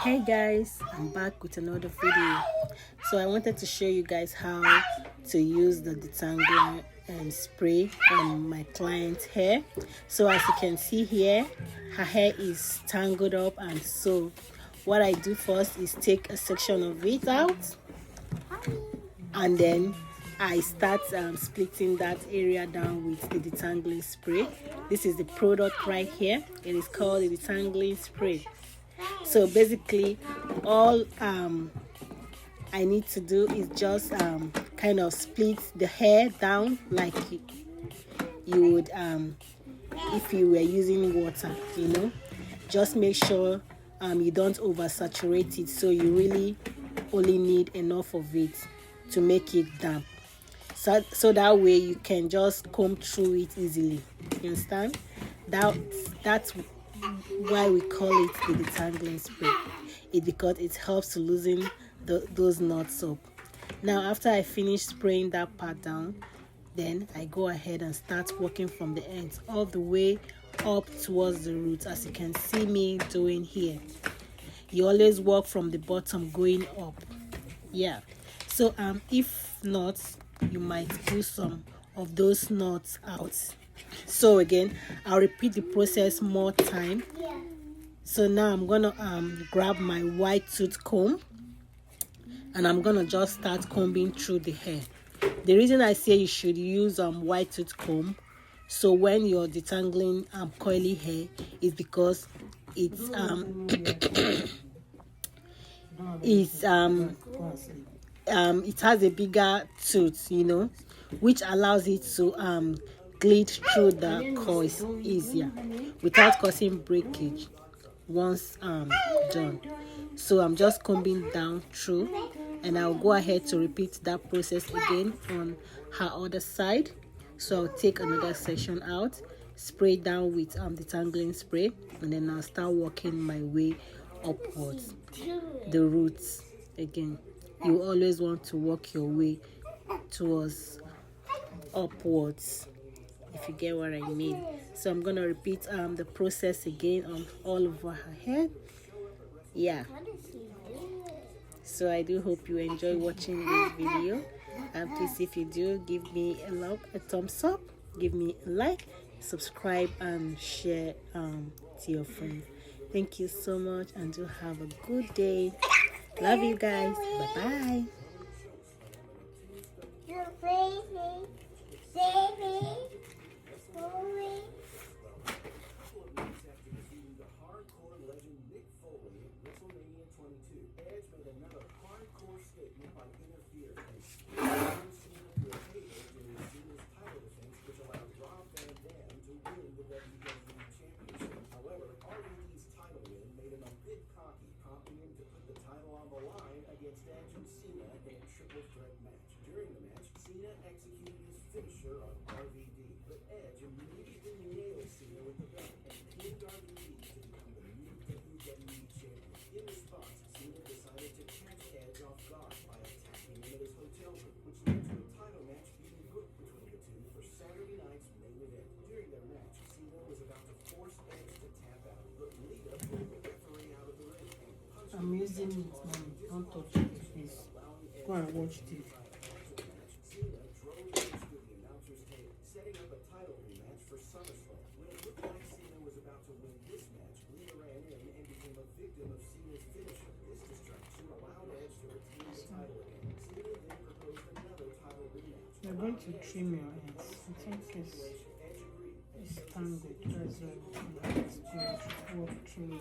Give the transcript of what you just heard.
Hey guys, I'm back with another video. So I wanted to show you guys how to use the detangling spray on my client's hair. So as you can see here, her hair is tangled up, and so what I do first is take a section of it out, and then I start splitting that area down with the detangling spray. This is the product right here. It is called the detangling spray. So basically all I need to do is just kind of split the hair down like you would if you were using water, just make sure you don't oversaturate it, so you really only need enough of it to make it damp, so that way you can just comb through it easily. You understand? That's why we call it the detangling spray. It because it helps to loosen those knots up. Now after I finish spraying that part down, then I go ahead and start working from the ends all the way up towards the roots, as you can see me doing here. You always work from the bottom going up. Yeah, so if not, you might pull some of those knots out. So again, I'll repeat the process more time. So now I'm gonna grab my white tooth comb, and I'm gonna just start combing through the hair. The reason I say you should use white tooth comb, so when you're detangling curly hair, is because it's it has a bigger tooth, which allows it to glide through the coils easier without causing breakage once done. So I'm just combing down through, and I'll go ahead to repeat that process again on her other side. So I'll take another section out, spray down with detangling spray, and then I'll start working my way upwards the roots. Again, you always want to work your way towards upwards, if you get what I mean. So I'm gonna repeat the process again on all over her head. Yeah, so I do hope you enjoy watching this video, and please, if you do, give me a thumbs up, give me a like, subscribe, and share to your friends. Thank you so much, and do have a good day. Love you guys. Bye I'm using it, Mommy. Don't touch it, please. Go and watch TV. You're going to trim your ends. I think it's tangled. That's why it's going to work through it.